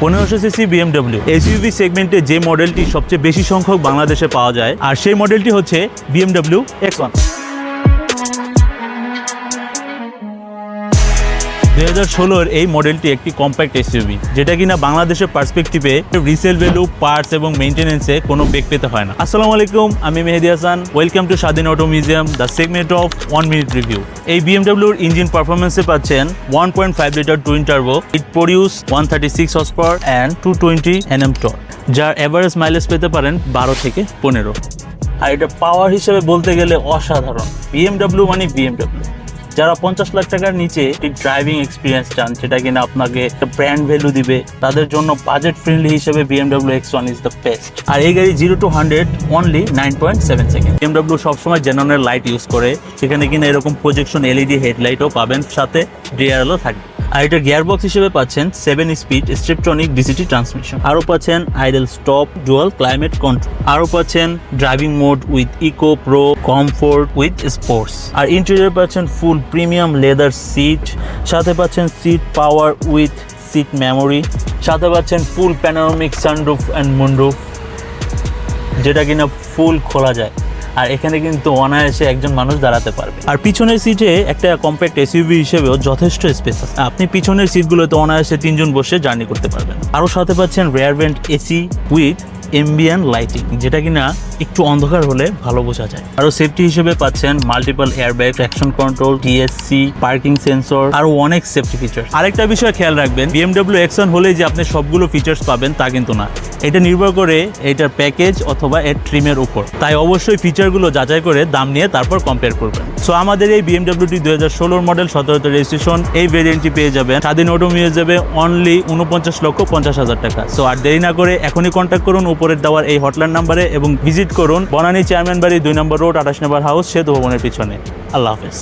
1500 CC BMW SUV সেগমেন্টে যে মডেলটি সবচেয়ে বেশি সংখ্যক বাংলাদেশে পাওয়া যায় আর সেই মডেলটি হচ্ছে BMW X1। 2016-এর এই মডেলটি একটি কম্প্যাক্ট এসইউভি, যেটা কিনা বাংলাদেশের পার্সপেক্টিভে রিসেল ভ্যালু, পার্টস এবং মেইনটেনেন্সে কোনো বেগ পেতে হয় না। আসসালামু আলাইকুম, আমি মেহেদি হাসান। ওয়েলকাম টু স্বাধীন auto museum, the segment of 1 minute review. এই BMWর ইঞ্জিন পারফরমেন্সে পাচ্ছেন 1.5 litre twin turbo. It produce 136 horse power and 220 Nm torque, যার এভারেজ মাইলেজ পেতে পারেন 12 থেকে 15। আর এটা পাওয়ার হিসেবে বলতে গেলে অসাধারণ। BMW মানে BMW। যারা 50 লাখ টাকার নিচে একটি ড্রাইভিং এক্সপিরিয়েন্স চান, যেটা কিনা আপনাকে একটা ব্র্যান্ড ভ্যালু দিবে, তাদের জন্য বাজেট ফ্রেন্ডলি হিসেবে BMW X1 is the best. আর এই গাড়ি 0 to 100 অনলি 9.7 সেকেন্ড। BMW সবসময় জেননের লাইট ইউজ করে, সেখানে কিনা এরকম প্রজেকশন LED হেডলাইটও পাবেন, সাথে DRLও থাকবে। আর এটা গিয়ারবক্স হিসেবে পাচ্ছেন 7 স্পিড স্ট্রিপট্রনিক DCT ট্রান্সমিশন। আরও পাচ্ছেন idle stop, dual climate control. আরও পাচ্ছেন driving mode with eco, pro, comfort with sports. আর ইন্টেরিয়র পাচ্ছেন ফুল প্রিমিয়াম লেদার সিট, সাথে পাচ্ছেন seat power with seat memory, সাথে পাচ্ছেন full panoramic sunroof and moonroof, যেটা কিনা ফুল খোলা যায়। আর এখানে কিন্তু অনায়াসে একজন মানুষ দাঁড়াতে পারবে। আর পিছনের সিটে একটা কম্প্যাক্ট এসইউভি হিসেবেও যথেষ্ট স্পেস আছে। আপনি পিছনের সিটগুলোতে অনায়াসে 3 জন বসে জার্নি করতে পারবেন। আরও সাথে পাচ্ছেন rare vent AC with ambient lighting, যেটা কিনা একটু অন্ধকার হলে ভালো বোঝা যায়। আরও সেফটি হিসেবে পাচ্ছেন multiple airbag, traction control, TSC, parking sensor, আরও অনেক সেফটি ফিচার। আরেকটা বিষয় খেয়াল রাখবেন, BMW X1 হলেই যে আপনি সবগুলো ফিচার্স পাবেন তা কিন্তু না। এটা নির্ভর করে এটার প্যাকেজ অথবা এর ট্রিমের উপর। তাই অবশ্যই ফিচারগুলো যাচাই করে দাম নিয়ে তারপর কম্পেয়ার করবেন। সো আমাদের এই BMWটি 2016 মডেল, 17তে রেজিস্ট্রেশন, এই ভেরিয়েন্টটি পেয়ে যাবেন স্বাধীন অটো মিউজিয়ামে অনলি 49,50,000 টাকা। সো আর দেরি না করে এখনই কন্ট্যাক্ট করুন উপরের দেওয়ার এই হটলাইন নাম্বারে এবং ভিজিট করুন বনানী চেয়ারম্যান বাড়ি 2 নম্বর রোড, 28 নম্বর হাউস, সেতু ভবনের পিছনে। আল্লাহ হাফেজ।